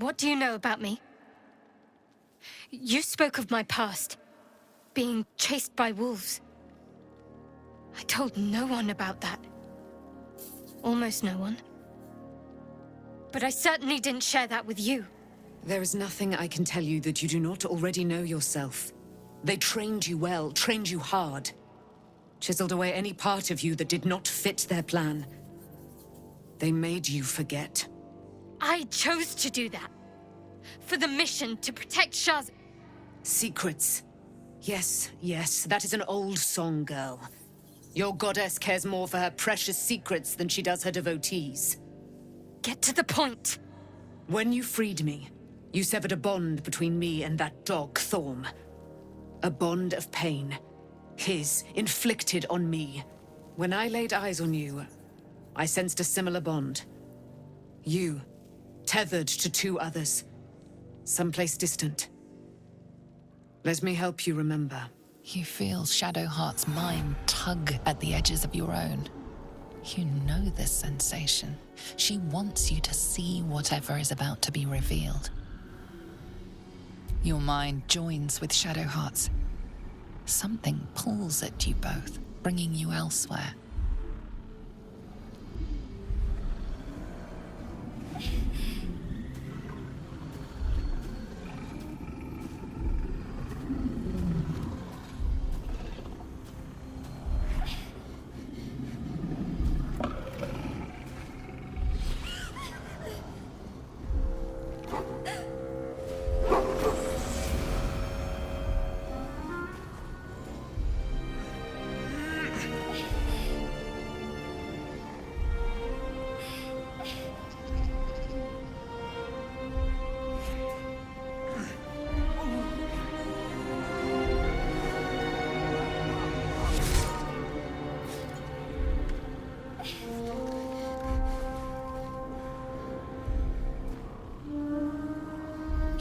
What do you know about me? You spoke of my past, being chased by wolves. I told no one about that. Almost no one. But I certainly didn't share that with you. There is nothing I can tell you that you do not already know yourself. They trained you well, trained you hard. Chiseled away any part of you that did not fit their plan. They made you forget. I chose to do that. For the mission to protect Shah's... Secrets. Yes, yes, that is an old song, girl. Your goddess cares more for her precious secrets than she does her devotees. Get to the point. When you freed me, you severed a bond between me and that dog, Thorm. A bond of pain. His, inflicted on me. When I laid eyes on you, I sensed a similar bond. You, tethered to two others. Someplace distant. Let me help you remember. You feel Shadowheart's mind tug at the edges of your own. You know this sensation. She wants you to see whatever is about to be revealed. Your mind joins with Shadowheart's. Something pulls at you both, bringing you elsewhere.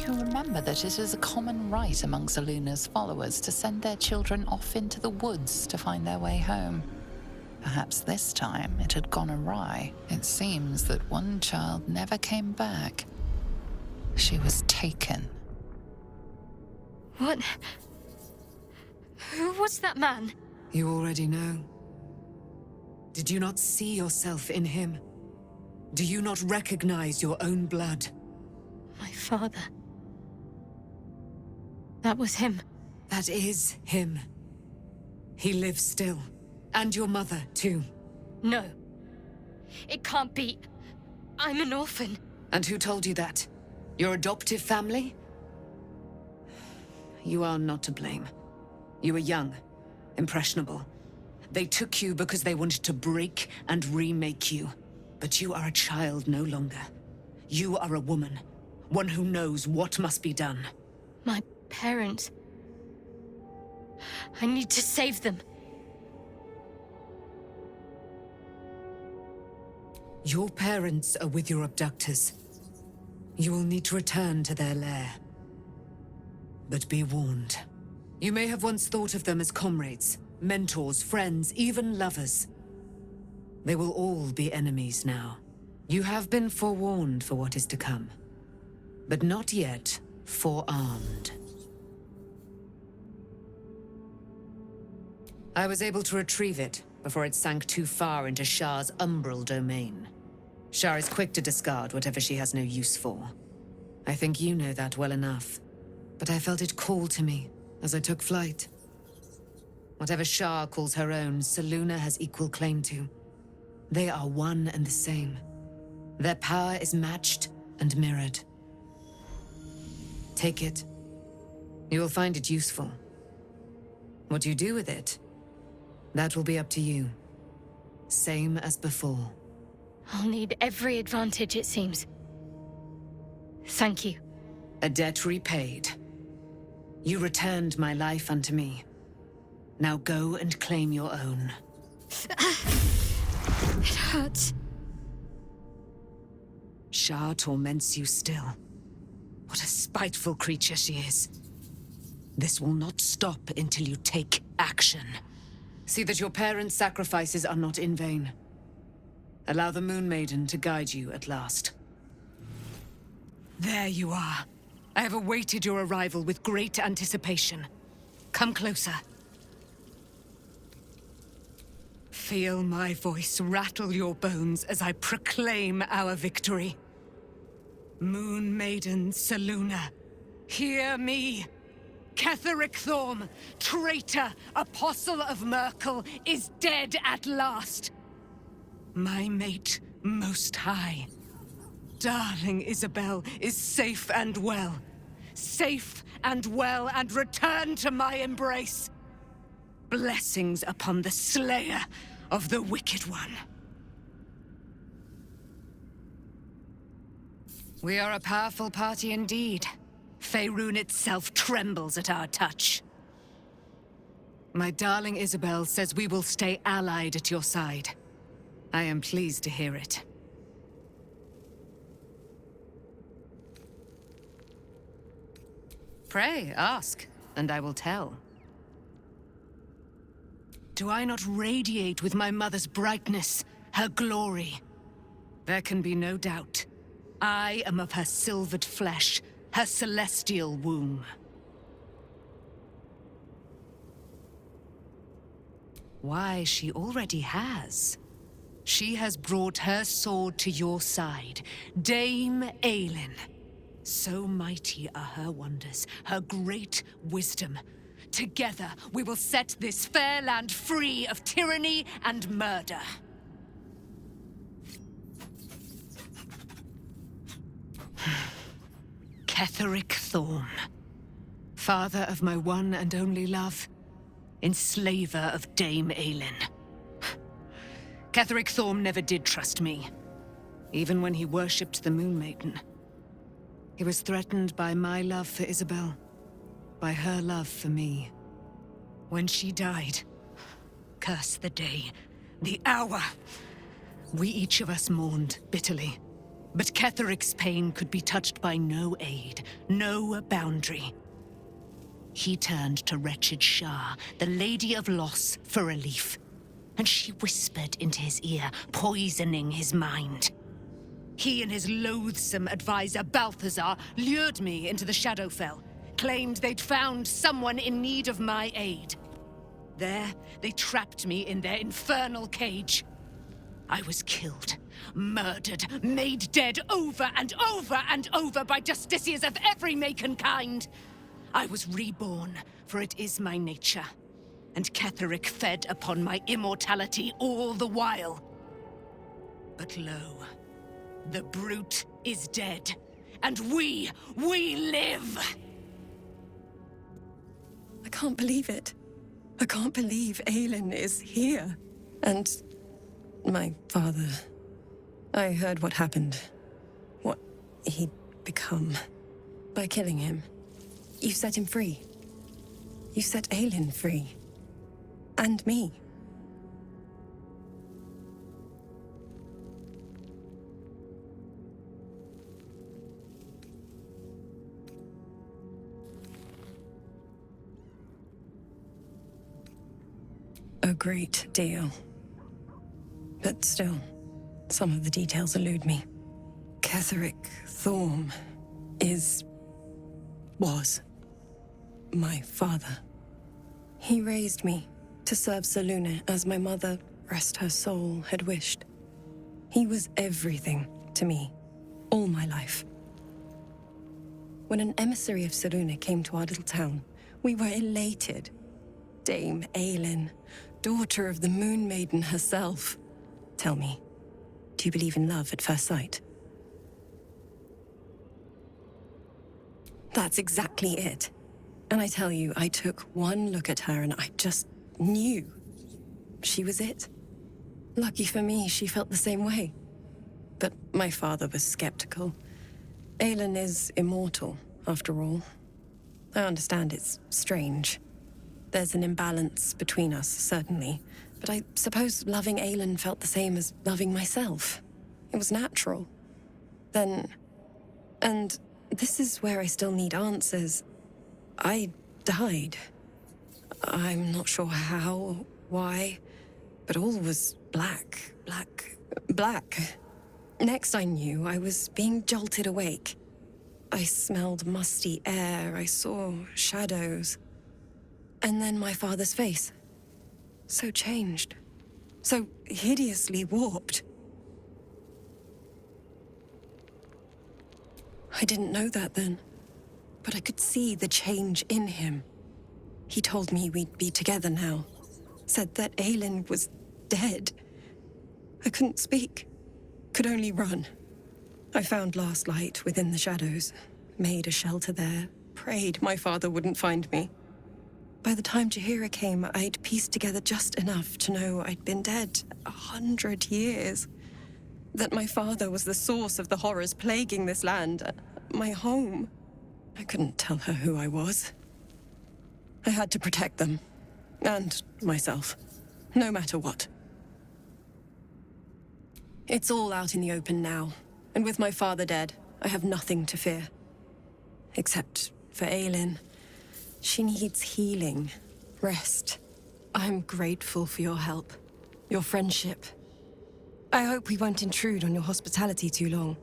Remember that it is a common rite among Zaluna's followers to send their children off into the woods to find their way home. Perhaps this time it had gone awry. It seems that one child never came back. She was taken. What? Who was that man? You already know. Did you not see yourself in him? Do you not recognize your own blood? My father. That was him. That is him. He lives still. And your mother, too. No. It can't be. I'm an orphan. And who told you that? Your adoptive family? You are not to blame. You were young, impressionable. They took you because they wanted to break and remake you. But you are a child no longer. You are a woman. One who knows what must be done. My parents. I need to save them. Your parents are with your abductors. You will need to return to their lair. But be warned. You may have once thought of them as comrades, mentors, friends, even lovers. They will all be enemies now. You have been forewarned for what is to come. But not yet forearmed. I was able to retrieve it before it sank too far into Shah's umbral domain. Shah is quick to discard whatever she has no use for. I think you know that well enough. But I felt it call to me as I took flight. Whatever Shah calls her own, Saluna has equal claim to. They are one and the same. Their power is matched and mirrored. Take it. You will find it useful. What you do with it, that will be up to you. Same as before. I'll need every advantage, it seems. Thank you. A debt repaid. You returned my life unto me. Now go and claim your own. It hurts. Shah torments you still. What a spiteful creature she is. This will not stop until you take action. See that your parents' sacrifices are not in vain. Allow the Moon Maiden to guide you at last. There you are. I have awaited your arrival with great anticipation. Come closer. Feel my voice rattle your bones as I proclaim our victory. Moon Maiden Selûne, hear me! Ketheric Thorm, traitor, apostle of Merkel, is dead at last. My mate, Most High. Darling Isabel is safe and well. Safe and well, and returned to my embrace. Blessings upon the slayer of the Wicked One. We are a powerful party indeed. Faerun itself trembles at our touch. My darling Isabel says we will stay allied at your side. I am pleased to hear it. Pray, ask, and I will tell. Do I not radiate with my mother's brightness, her glory? There can be no doubt. I am of her silvered flesh, her celestial womb. Why, she already has. She has brought her sword to your side, Dame Aelin. So mighty are her wonders, her great wisdom. Together, we will set this fair land free of tyranny and murder. Ketheric Thorm, father of my one and only love, enslaver of Dame Aelin. Ketheric Thorm never did trust me, even when he worshipped the Moon Maiden. He was threatened by my love for Isabel, by her love for me. When she died, curse the day, the hour, we each of us mourned bitterly. But Ketheric's pain could be touched by no aid, no boundary. He turned to wretched Shar, the Lady of Loss, for relief. And she whispered into his ear, poisoning his mind. He and his loathsome advisor, Balthazar, lured me into the Shadowfell, claimed they'd found someone in need of my aid. There, they trapped me in their infernal cage. I was killed, murdered, made dead over and over and over by justiciars of every make and kind. I was reborn, for it is my nature. And Ketheric fed upon my immortality all the while. But lo, the brute is dead, and we live! I can't believe it. I can't believe Aelin is here. And my father. I heard what happened. What he'd become. By killing him. You set him free. You set Aelin free. And me. A great deal. But still, some of the details elude me. Ketheric Thorm was my father. He raised me to serve Selûne as my mother, rest her soul, had wished. He was everything to me, all my life. When an emissary of Selûne came to our little town, we were elated. Dame Aelin, daughter of the Moon Maiden herself. Tell me, do you believe in love at first sight? That's exactly it. And I tell you, I took one look at her and I just knew she was it. Lucky for me, she felt the same way. But my father was skeptical. Aelin is immortal, after all. I understand it's strange. There's an imbalance between us, certainly. But I suppose loving Aelin felt the same as loving myself. It was natural. Then... and this is where I still need answers. I died. I'm not sure how, why, but all was black, black, black. Next I knew, I was being jolted awake. I smelled musty air, I saw shadows. And then my father's face. So changed. So hideously warped. I didn't know that then, but I could see the change in him. He told me we'd be together now. Said that Aelin was dead. I couldn't speak. Could only run. I found last light within the shadows. Made a shelter there. Prayed my father wouldn't find me. By the time Jaheira came, I'd pieced together just enough to know I'd been dead 100 years. That my father was the source of the horrors plaguing this land. My home. I couldn't tell her who I was. I had to protect them. And myself. No matter what. It's all out in the open now. And with my father dead, I have nothing to fear. Except for Aelin. She needs healing. Rest. I'm grateful for your help. Your friendship. I hope we won't intrude on your hospitality too long.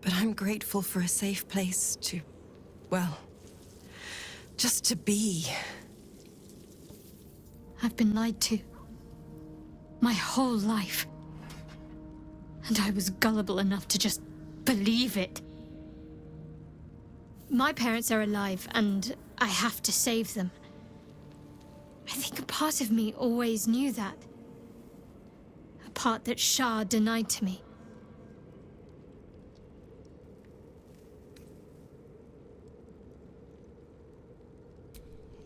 But I'm grateful for a safe place to... well... just to be. I've been lied to. My whole life. And I was gullible enough to just believe it. My parents are alive, and I have to save them. I think a part of me always knew that. A part that Shah denied to me.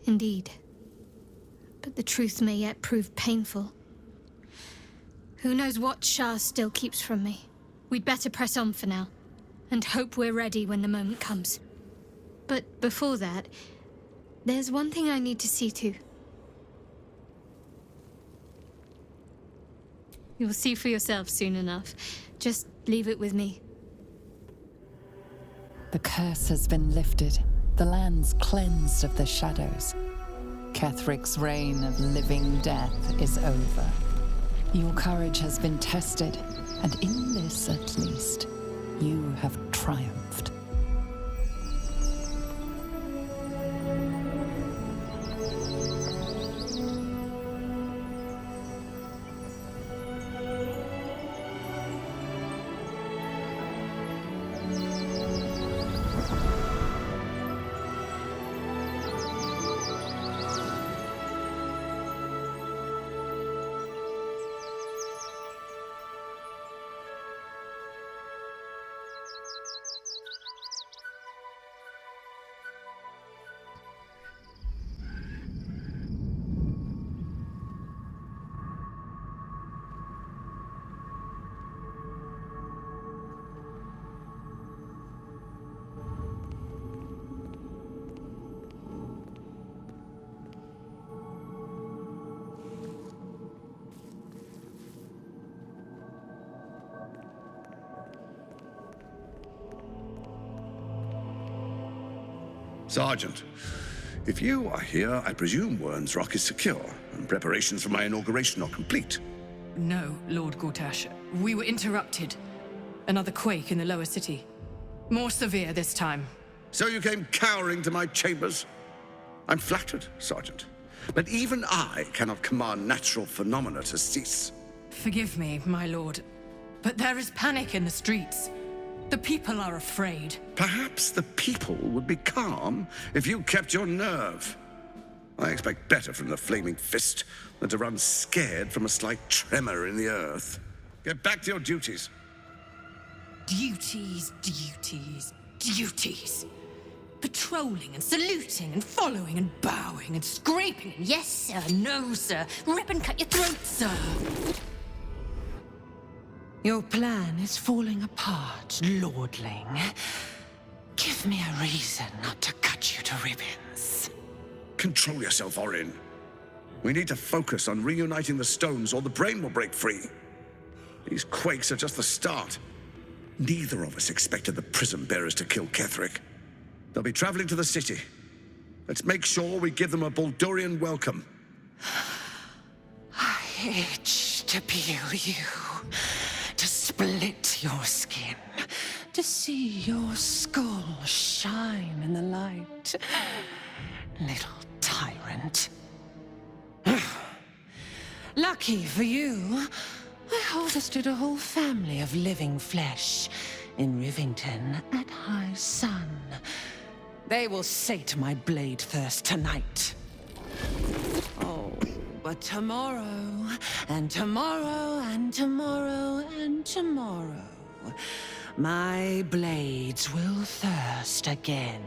Indeed. But the truth may yet prove painful. Who knows what Shah still keeps from me? We'd better press on for now, and hope we're ready when the moment comes. But before that, there's one thing I need to see to. You'll see for yourself soon enough. Just leave it with me. The curse has been lifted. The land's cleansed of the shadows. Kethric's reign of living death is over. Your courage has been tested, and in this at least, you have triumphed. Sergeant, if you are here, I presume Wern's Rock is secure, and preparations for my inauguration are complete. No, Lord Gortash. We were interrupted. Another quake in the lower city. More severe this time. So you came cowering to my chambers? I'm flattered, Sergeant. But even I cannot command natural phenomena to cease. Forgive me, my lord, but there is panic in the streets. The people are afraid. Perhaps the people would be calm if you kept your nerve. I expect better from the Flaming Fist than to run scared from a slight tremor in the earth. Get back to your duties. Duties, duties, duties. Patrolling and saluting and following and bowing and scraping and yes sir, no sir, rip and cut your throat, sir. Your plan is falling apart, lordling. Give me a reason not to cut you to ribbons. Control yourself, Orin. We need to focus on reuniting the stones or the brain will break free. These quakes are just the start. Neither of us expected the Prism Bearers to kill Ketheric. They'll be traveling to the city. Let's make sure we give them a Baldurian welcome. I itch to peel you, to split your skin, to see your skull shine in the light, little tyrant. Lucky for you, I harvested a whole family of living flesh in Rivington at high sun. They will sate my blade thirst tonight. Oh, but tomorrow, and tomorrow, and tomorrow, and tomorrow, my blades will thirst again.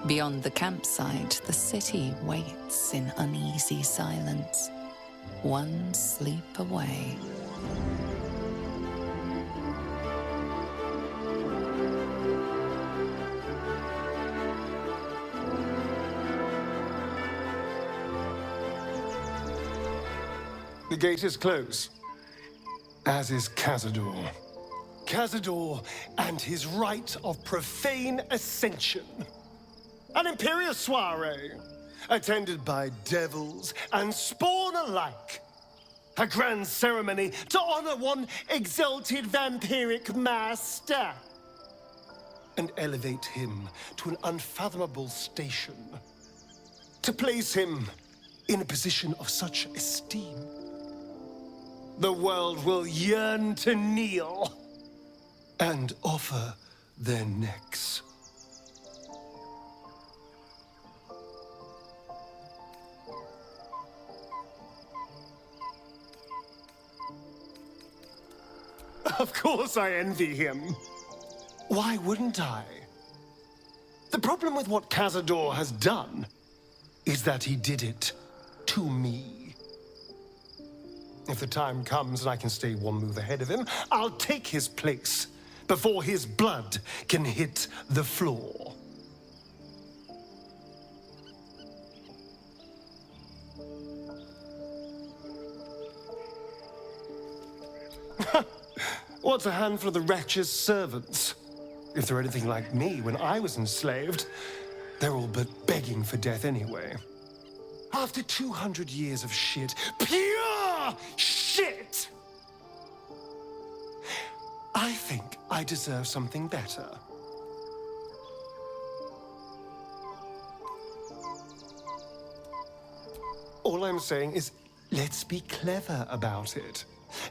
Beyond the campsite, the city waits in uneasy silence, one sleep away. The gate is closed, as is Cazador. Cazador and his rite of profane ascension. An imperial soiree, attended by devils and spawn alike. A grand ceremony to honor one exalted vampiric master. And elevate him to an unfathomable station. To place him in a position of such esteem. The world will yearn to kneel and offer their necks. Of course I envy him. Why wouldn't I? The problem with what Cazador has done is that he did it to me. If the time comes and I can stay one move ahead of him, I'll take his place before his blood can hit the floor. What's a handful of the wretch's servants? If they're anything like me when I was enslaved, they're all but begging for death anyway. After 200 years of shit, pure shit! I think I deserve something better. All I'm saying is, let's be clever about it.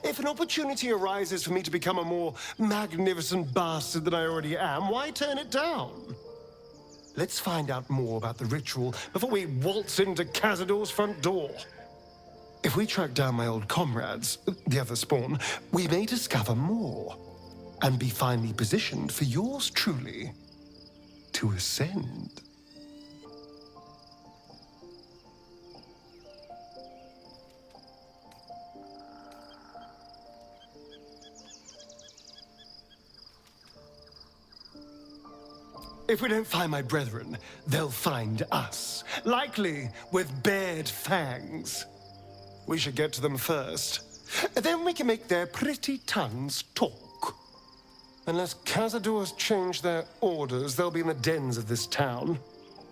If an opportunity arises for me to become a more magnificent bastard than I already am, why turn it down? Let's find out more about the ritual before we waltz into Cazador's front door. If we track down my old comrades, the other spawn, we may discover more and be finally positioned for yours truly to ascend. If we don't find my brethren, they'll find us, likely with bared fangs. We should get to them first. Then we can make their pretty tongues talk. Unless Cazador's changed their orders, they'll be in the dens of this town,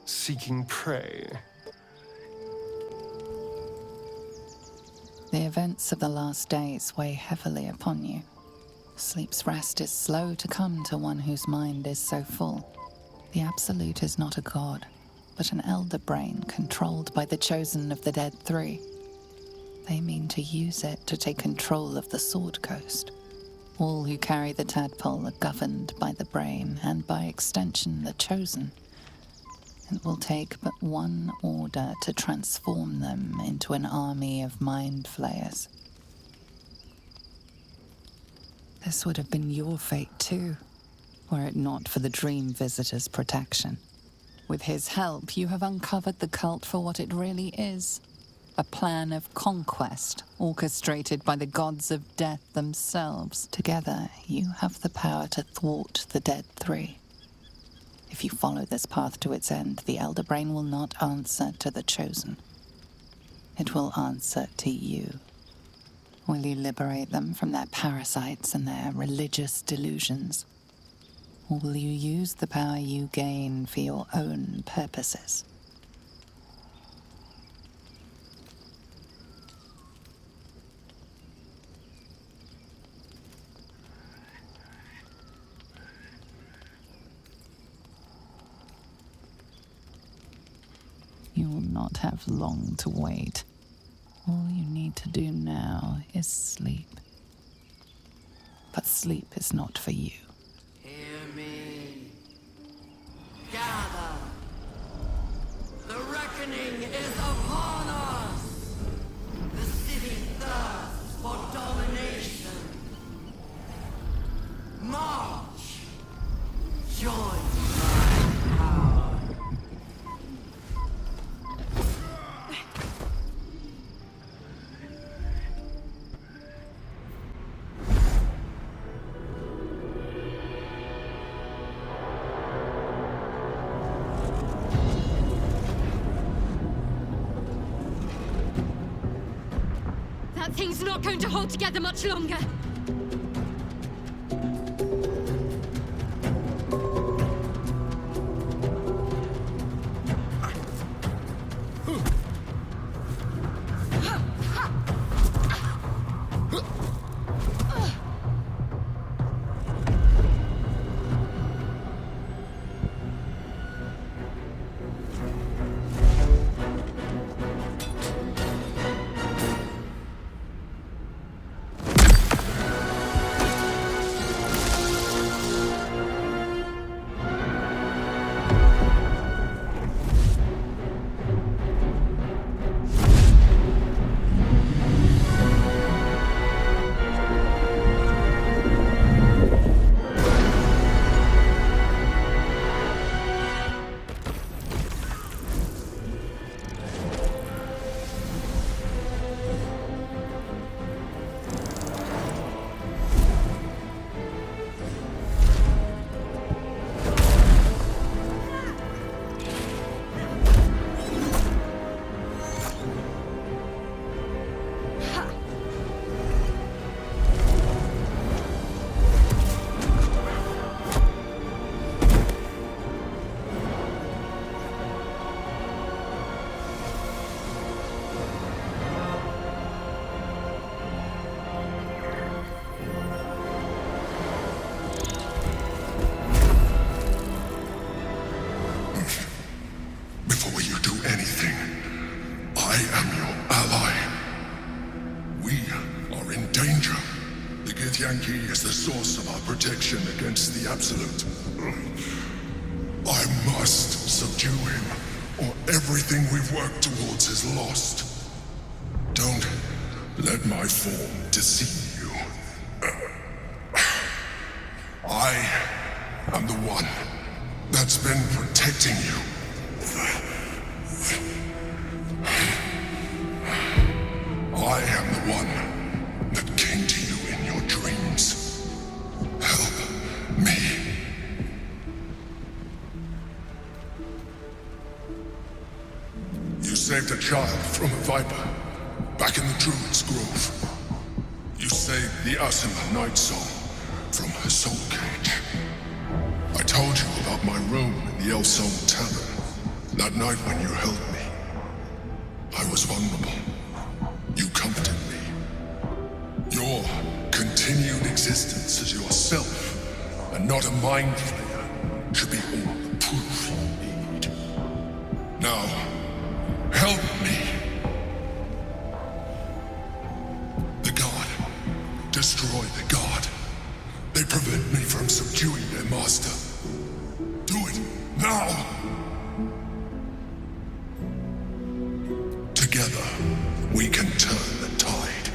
seeking prey. The events of the last days weigh heavily upon you. Sleep's rest is slow to come to one whose mind is so full. The Absolute is not a god, but an elder brain controlled by the chosen of the Dead Three. They mean to use it to take control of the Sword Coast. All who carry the tadpole are governed by the brain, and by extension the chosen. It will take but one order to transform them into an army of mind flayers. This would have been your fate too, were it not for the Dream Visitor's protection. With his help, you have uncovered the cult for what it really is. A plan of conquest, orchestrated by the gods of death themselves. Together, you have the power to thwart the Dead Three. If you follow this path to its end, the Elder Brain will not answer to the Chosen. It will answer to you. Will you liberate them from their parasites and their religious delusions? Or will you use the power you gain for your own purposes? You will not have long to wait. All you need to do now is sleep. But sleep is not for you. Hear me. Gather. The reckoning is upon us. The city thirsts for domination. March. Join my power. That thing's not going to hold together much longer. Yankee is the source of our protection against the Absolute. I must subdue him, or everything we've worked towards is lost. Don't let my form deceive you. I am the one that's been protecting you. I am the one that came to you in your dreams. Help me. You saved a child from a viper back in the Druid's Grove. You saved the Asima Night Soul from her soul cage. I told you about my room in the Elsong Tavern that night when you held me. I was vulnerable. You comforted me. Your continued existence as yourself, and not a mind flayer, should be all the proof you need. Now, help me. The God. Destroy the God. They prevent me from subduing their master. Do it now! Together, we can turn the tide.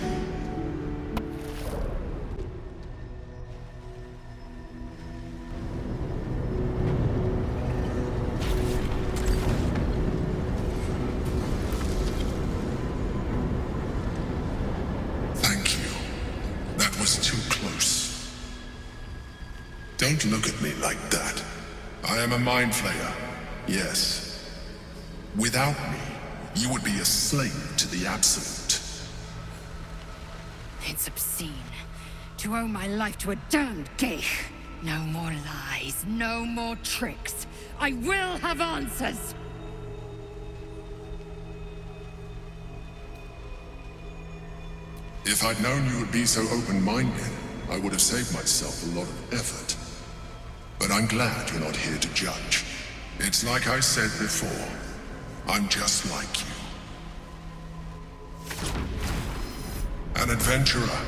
Don't look at me like that. I am a mind flayer, yes. Without me, you would be a slave to the Absolute. It's obscene. To owe my life to a damned geich. No more lies, no more tricks. I will have answers! If I'd known you would be so open-minded, I would have saved myself a lot of effort. But I'm glad you're not here to judge. It's like I said before, I'm just like you. An adventurer.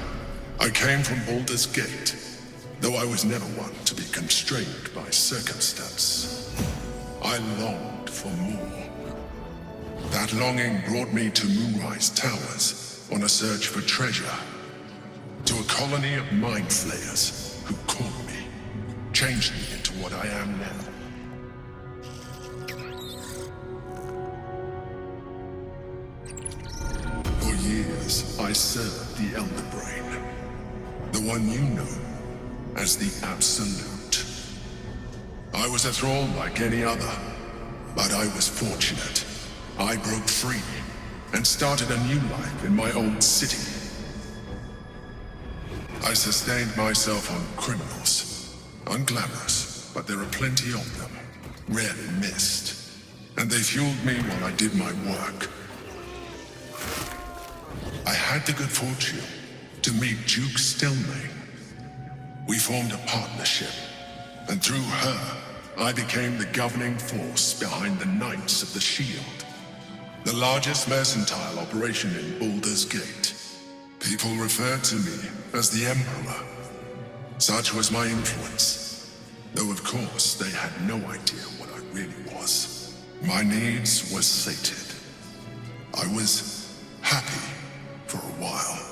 I came from Baldur's Gate, though I was never one to be constrained by circumstance. I longed for more. That longing brought me to Moonrise Towers, on a search for treasure. To a colony of mind flayers who caught me, changed me into what I am now. For years, I served the Elder Brain, the one you know as the Absolute. I was a thrall like any other, but I was fortunate. I broke free and started a new life in my old city. I sustained myself on criminals. Unglamorous, but there are plenty of them. Rarely missed. And they fueled me while I did my work. I had the good fortune to meet Duke Stelmane. We formed a partnership, and through her, I became the governing force behind the Knights of the Shield. The largest mercantile operation in Baldur's Gate. People referred to me as the Emperor. Such was my influence. Though of course they had no idea what I really was. My needs were sated. I was happy for a while.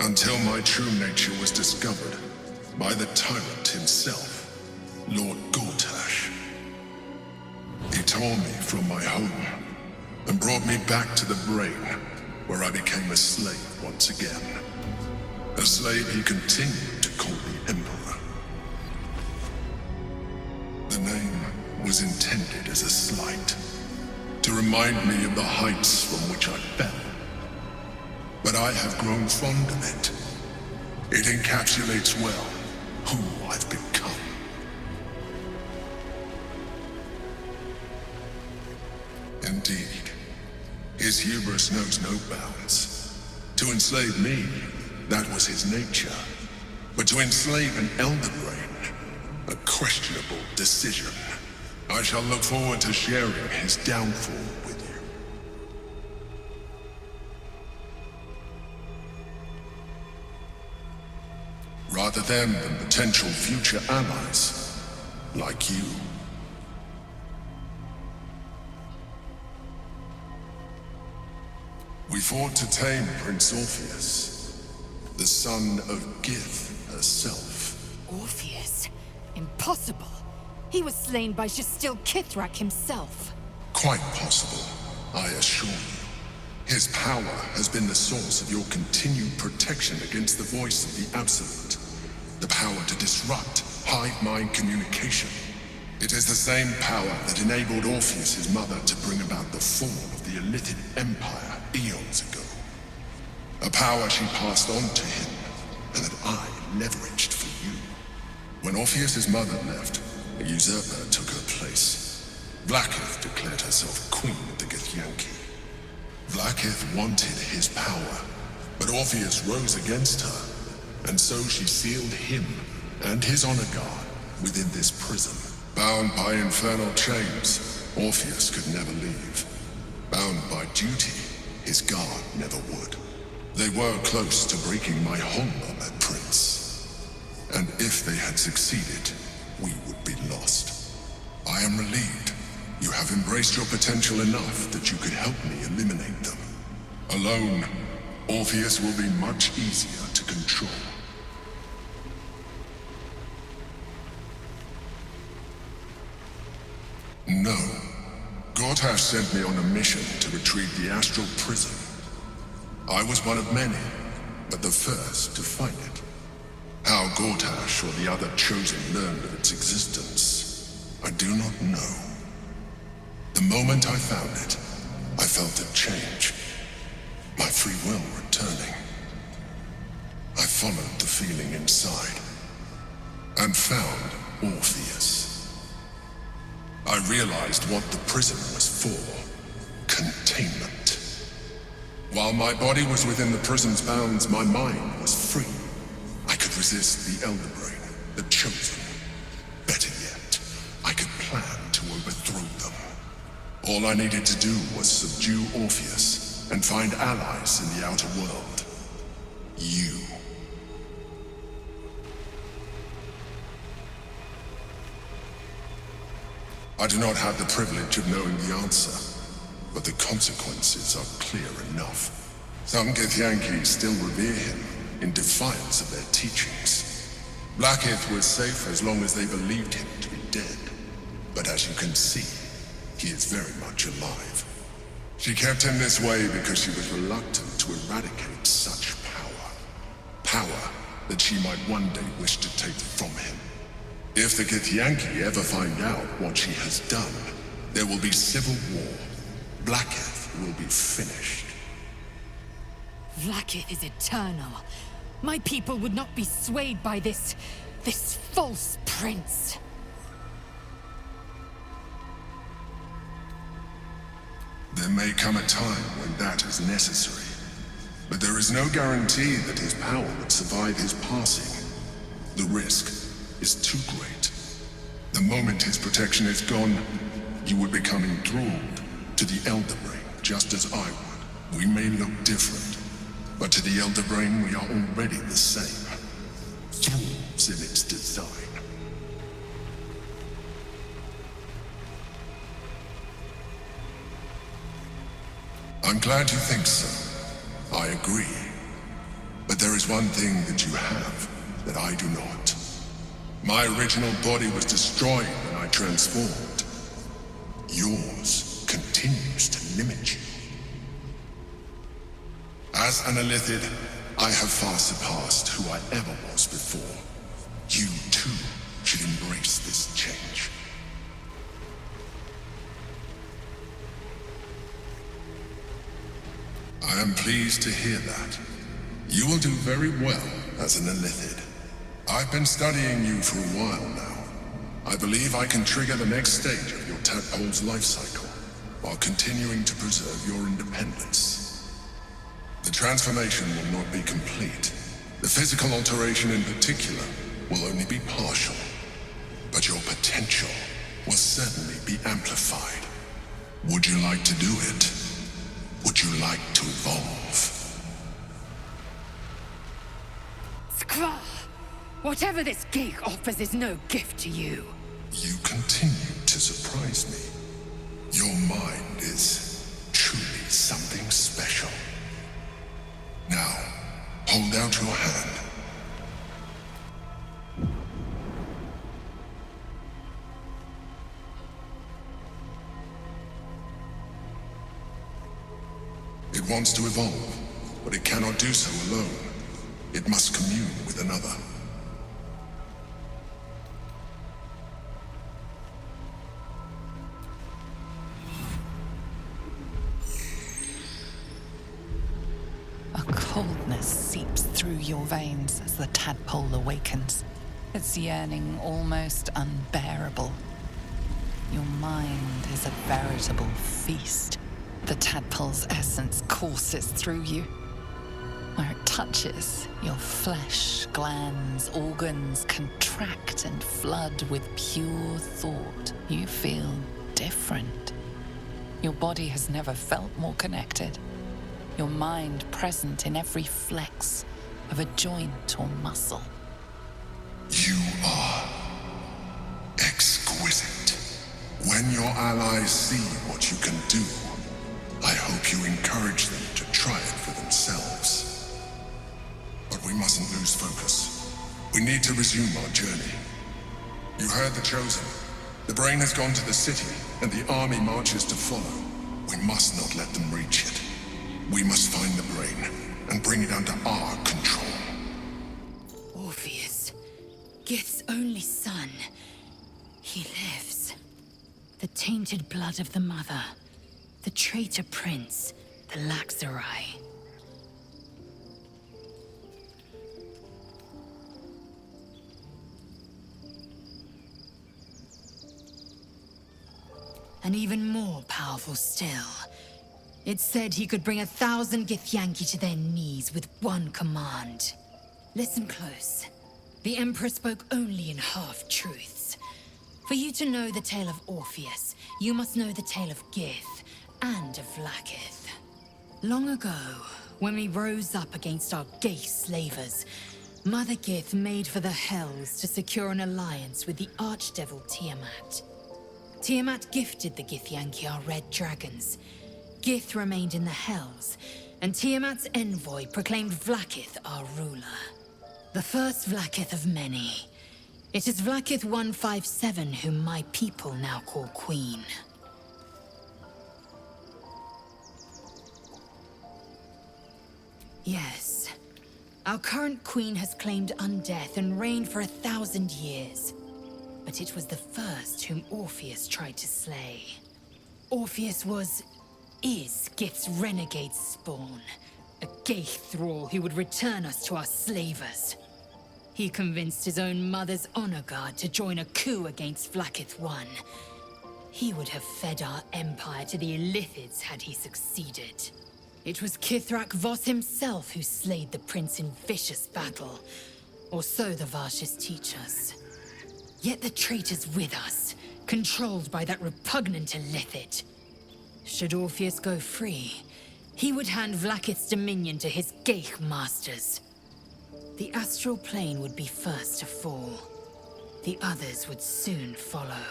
Until my true nature was discovered by the tyrant himself, Lord Gortash. He tore me from my home and brought me back to the Brain, where I became a slave once again. A slave he continued to call the Emperor. The name was intended as a slight, to remind me of the heights from which I fell. But I have grown fond of it. It encapsulates well who I've become. Indeed. His hubris knows no bounds. To enslave me, that was his nature. But to enslave an Elder Brain, a questionable decision. I shall look forward to sharing his downfall with you. Rather than potential future allies, like you. We fought to tame Prince Orpheus, the son of Gith herself. Orpheus? Impossible. He was slain by Jastil Kithrak himself. Quite possible, I assure you. His power has been the source of your continued protection against the voice of the Absolute. The power to disrupt hive mind communication. It is the same power that enabled Orpheus' mother to bring about the fall of the Illithid Empire eons ago. A power she passed on to him, and that I leveraged for you. When Orpheus' mother left, a usurper took her place. Vlaakith declared herself queen of the Githyanki. Vlaakith wanted his power, but Orpheus rose against her, and so she sealed him and his honor guard within this prison. Bound by infernal chains, Orpheus could never leave. Bound by duty, his guard never would. They were close to breaking my hold on that prince. And if they had succeeded, we would be lost. I am relieved. You have embraced your potential enough that you could help me eliminate them. Alone, Orpheus will be much easier to control. No. Gortash sent me on a mission to retrieve the astral prison. I was one of many, but the first to find it. How Gortash or the other Chosen learned of its existence, I do not know. The moment I found it, I felt it change. My free will returning. I followed the feeling inside, and found Orpheus. I realized what the prison was for. Containment. While my body was within the prison's bounds, my mind was free. I could resist the Elder Brain, the Chosen. Better yet, I could plan to overthrow them. All I needed to do was subdue Orpheus and find allies in the outer world. You. I do not have the privilege of knowing the answer, but the consequences are clear enough. Some Githyanki still revere him in defiance of their teachings. Blackith was safe as long as they believed him to be dead. But as you can see, he is very much alive. She kept him this way because she was reluctant to eradicate such power. Power that she might one day wish to take from him. If the Githyanki ever find out what she has done, there will be civil war. Blackith will be finished. Vlaakith is eternal. My people would not be swayed by this false prince. There may come a time when that is necessary, but there is no guarantee that his power would survive his passing. The risk is too great. The moment his protection is gone, you would become enthralled to the Elder Brain, just as I would. We may look different, but to the Elder Brain we are already the same. Thralls in its design. I'm glad you think so. I agree. But there is one thing that you have that I do not. My original body was destroyed when I transformed. Yours continues to limit you. As an Illithid, I have far surpassed who I ever was before. You, too, should embrace this change. I am pleased to hear that. You will do very well as an Illithid. I've been studying you for a while now. I believe I can trigger the next stage of your tadpole's life cycle, while continuing to preserve your independence. The transformation will not be complete. The physical alteration in particular will only be partial. But your potential will certainly be amplified. Would you like to do it? Would you like to evolve? Skra! Whatever this gig offers is no gift to you. You continue to surprise me. Your mind is truly something special. Now, hold out your hand. It wants to evolve, but it cannot do so alone. It must commune with another. A coldness seeps through your veins as the tadpole awakens, its yearning almost unbearable. Your mind is a veritable feast. The tadpole's essence courses through you. Where it touches, your flesh, glands, organs contract and flood with pure thought. You feel different. Your body has never felt more connected. Your mind present in every flex of a joint or muscle. You are exquisite. When your allies see what you can do, I hope you encourage them to try it for themselves. But we mustn't lose focus. We need to resume our journey. You heard the Chosen. The Brain has gone to the city, and the army marches to follow. We must not let them reach it. We must find the Brain, and bring it under our control. Orpheus. only son. He lives. The tainted blood of the mother. The traitor prince. The Laxarai. And even more powerful still. It said he could bring 1,000 Githyanki to their knees with one command. Listen close. The Emperor spoke only in half-truths. For you to know the tale of Orpheus, you must know the tale of Gith and of Vlaakith. Long ago, when we rose up against our gay slavers, Mother Gith made for the Hells to secure an alliance with the archdevil Tiamat. Tiamat gifted the Githyanki our red dragons. Gith remained in the Hells, and Tiamat's envoy proclaimed Vlaakith our ruler. The first Vlaakith of many. It is Vlaakith 157 whom my people now call Queen. Yes. Our current queen has claimed undeath and reigned for 1,000 years. But it was the first whom Orpheus tried to slay. Orpheus is Gith's renegade spawn. A gay thrall who would return us to our slavers. He convinced his own mother's honor guard to join a coup against Vlaakith I. He would have fed our empire to the Illithids had he succeeded. It was Kithrak Voss himself who slayed the prince in vicious battle. Or so the Varshas teach us. Yet the traitor's with us, controlled by that repugnant Illithid. Should Orpheus go free, he would hand Vlaakith's dominion to his Geich masters. The astral plane would be first to fall. The others would soon follow.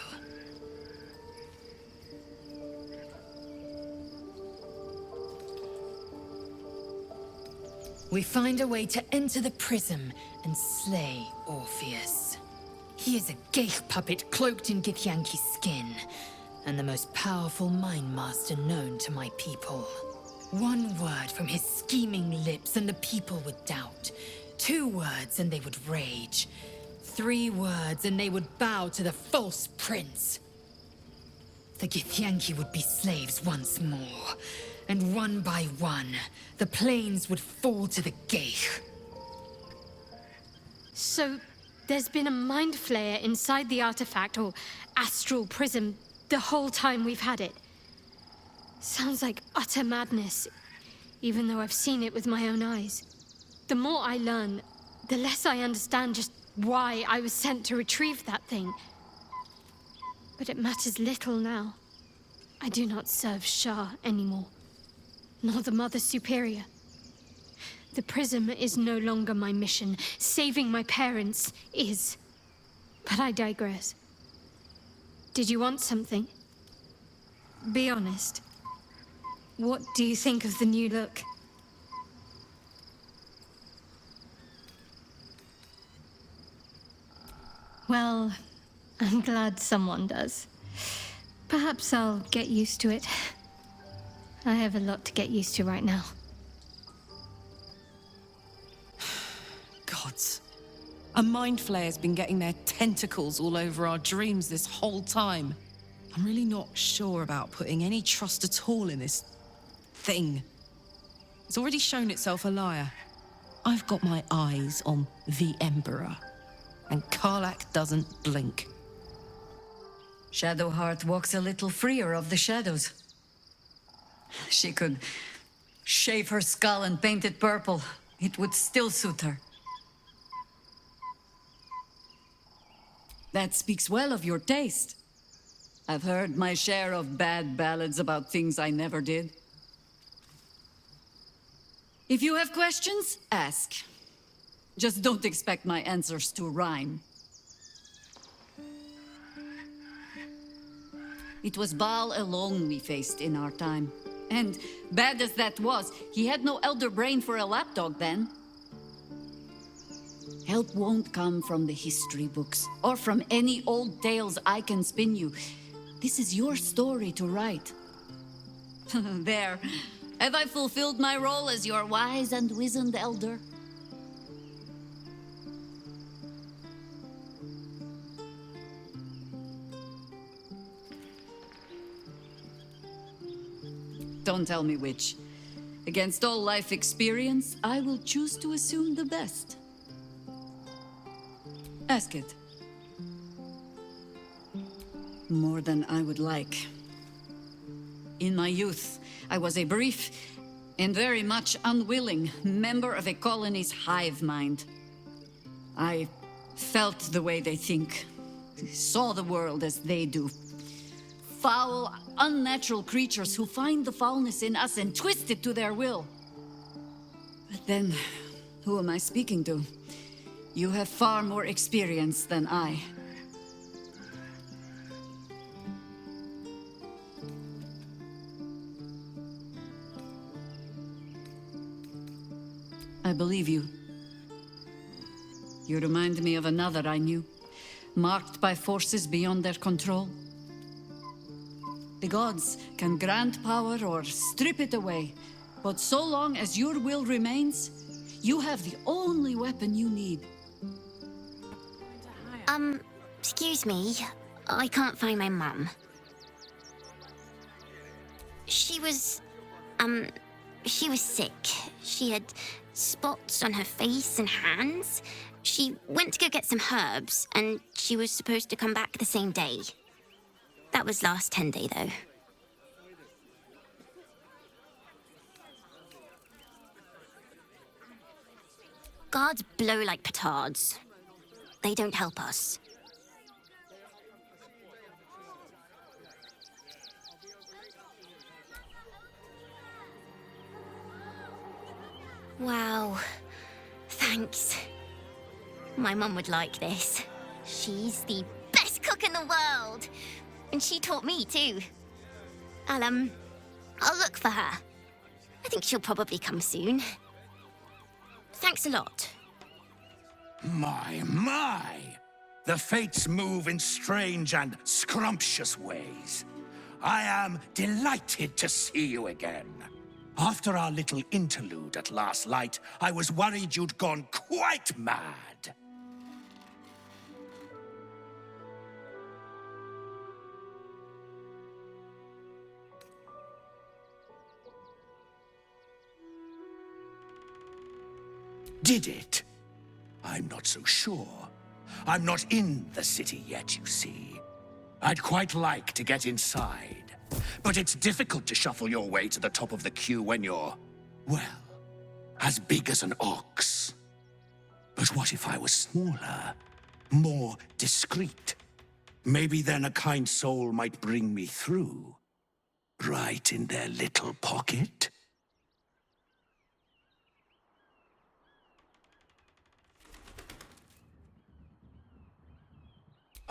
We find a way to enter the prism and slay Orpheus. He is a Geich puppet cloaked in Githyanki skin, and the most powerful mind master known to my people. One word from his scheming lips and the people would doubt. 2 words and they would rage. 3 words and they would bow to the false prince. The Githyanki would be slaves once more, and one by one, the planes would fall to the Geich. So, there's been a mind flayer inside the artifact, or astral prism, the whole time we've had it. Sounds like utter madness, even though I've seen it with my own eyes. The more I learn, the less I understand just why I was sent to retrieve that thing. But it matters little now. I do not serve Shah anymore, nor the Mother Superior. The prism is no longer my mission. Saving my parents is. But I digress. Did you want something? Be honest. What do you think of the new look? Well, I'm glad someone does. Perhaps I'll get used to it. I have a lot to get used to right now. Gods. A mind flayer's been getting their tentacles all over our dreams this whole time. I'm really not sure about putting any trust at all in this thing. It's already shown itself a liar. I've got my eyes on the Emperor, and Karlach doesn't blink. Shadowheart walks a little freer of the shadows. She could shave her skull and paint it purple. It would still suit her. That speaks well of your taste. I've heard my share of bad ballads about things I never did. If you have questions, ask. Just don't expect my answers to rhyme. It was Baal alone we faced in our time. And bad as that was, he had no elder brain for a lapdog then. Help won't come from the history books, or from any old tales I can spin you. This is your story to write. There. Have I fulfilled my role as your wise and wizened elder? Don't tell me which. Against all life experience, I will choose to assume the best. Ask it. More than I would like. In my youth, I was a brief and very much unwilling member of a colony's hive mind. I felt the way they think, saw the world as they do. Foul, unnatural creatures who find the foulness in us and twist it to their will. But then, who am I speaking to? You have far more experience than I. I believe you. You remind me of another I knew, marked by forces beyond their control. The gods can grant power or strip it away, but so long as your will remains, you have the only weapon you need. Excuse me. I can't find my mum. She was sick. She had spots on her face and hands. She went to go get some herbs, and she was supposed to come back the same day. That was last 10 day, though. Guards blow like petards. They don't help us. Wow. Thanks. My mum would like this. She's the best cook in the world. And she taught me too. I'll look for her. I think she'll probably come soon. Thanks a lot. My! The fates move in strange and scrumptious ways. I am delighted to see you again. After our little interlude at last light, I was worried you'd gone quite mad. Did it? I'm not so sure. I'm not in the city yet, you see. I'd quite like to get inside. But it's difficult to shuffle your way to the top of the queue when you're, well, as big as an ox. But what if I was smaller, more discreet? Maybe then a kind soul might bring me through. Right in their little pocket.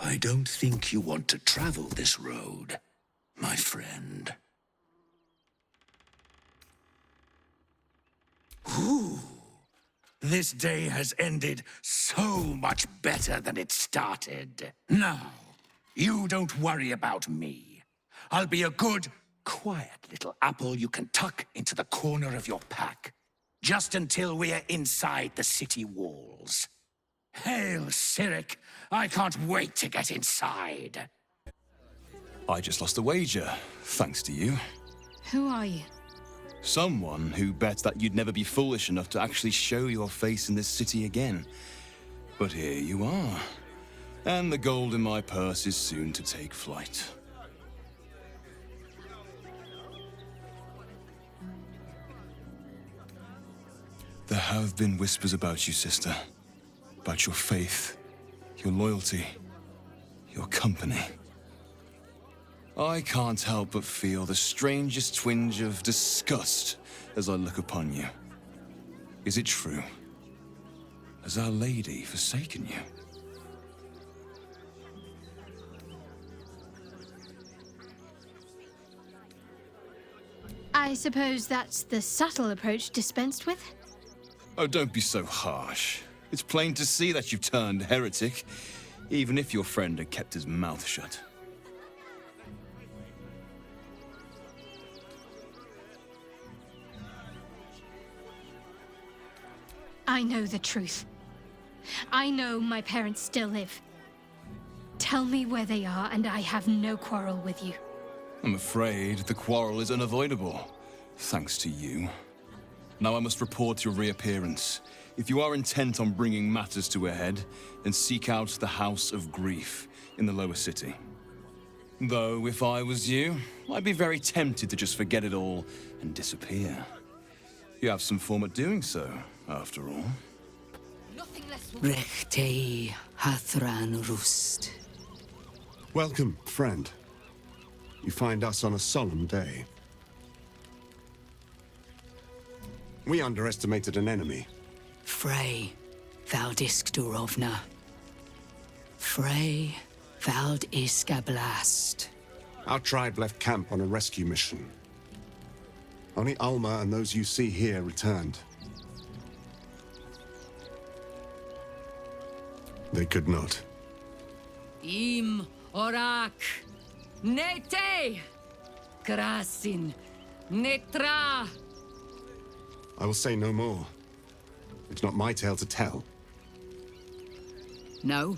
I don't think you want to travel this road, my friend. Ooh, this day has ended so much better than it started. Now, you don't worry about me. I'll be a good, quiet little apple you can tuck into the corner of your pack, just until we're inside the city walls. Hail, Cyric! I can't wait to get inside. I just lost a wager, thanks to you. Who are you? Someone who bet that you'd never be foolish enough to actually show your face in this city again. But here you are. And the gold in my purse is soon to take flight. There have been whispers about you, sister. About your faith, your loyalty, your company. I can't help but feel the strangest twinge of disgust as I look upon you. Is it true? Has Our Lady forsaken you? I suppose that's the subtle approach dispensed with? Oh, don't be so harsh. It's plain to see that you've turned heretic, even if your friend had kept his mouth shut. I know the truth. I know my parents still live. Tell me where they are, and I have no quarrel with you. I'm afraid the quarrel is unavoidable. Thanks to you. Now I must report your reappearance. If you are intent on bringing matters to a head, then seek out the House of Grief in the lower city. Though, if I was you, I'd be very tempted to just forget it all and disappear. You have some form at doing so, after all. Rechtei Hathran Rust. Welcome, friend. You find us on a solemn day. We underestimated an enemy. Frey Valdisk Durovna. Frey Valdisk Ablast. Our tribe left camp on a rescue mission. Only Alma and those you see here returned. They could not. Im Orak. Nete. Krasin. Netra. I will say no more. It's not my tale to tell. No.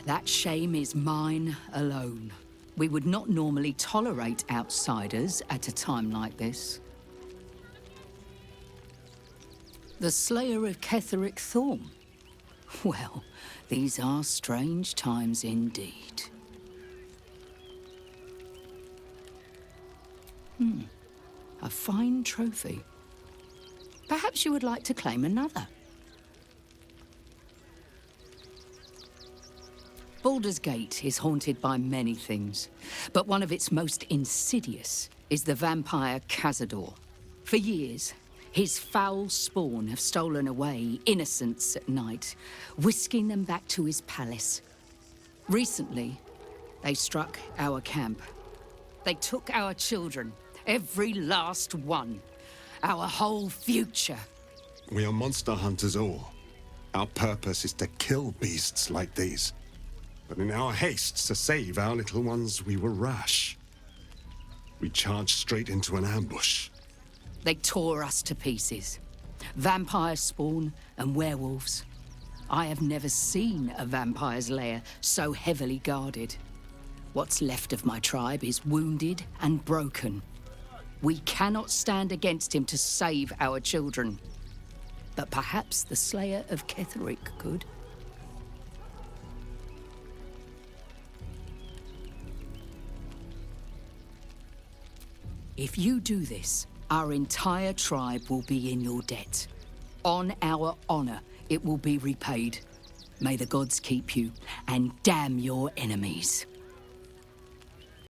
That shame is mine alone. We would not normally tolerate outsiders at a time like this. The Slayer of Ketheric Thorm. Well, these are strange times indeed. A fine trophy. Perhaps you would like to claim another. Baldur's Gate is haunted by many things, but one of its most insidious is the vampire Cazador. For years, his foul spawn have stolen away innocents at night, whisking them back to his palace. Recently, they struck our camp. They took our children, every last one, our whole future. We are monster hunters all. Our purpose is to kill beasts like these. But in our haste to save our little ones, we were rash. We charged straight into an ambush. They tore us to pieces. Vampire spawn and werewolves. I have never seen a vampire's lair so heavily guarded. What's left of my tribe is wounded and broken. We cannot stand against him to save our children. But perhaps the Slayer of Ketheric could. If you do this, our entire tribe will be in your debt. On our honor, it will be repaid. May the gods keep you, and damn your enemies.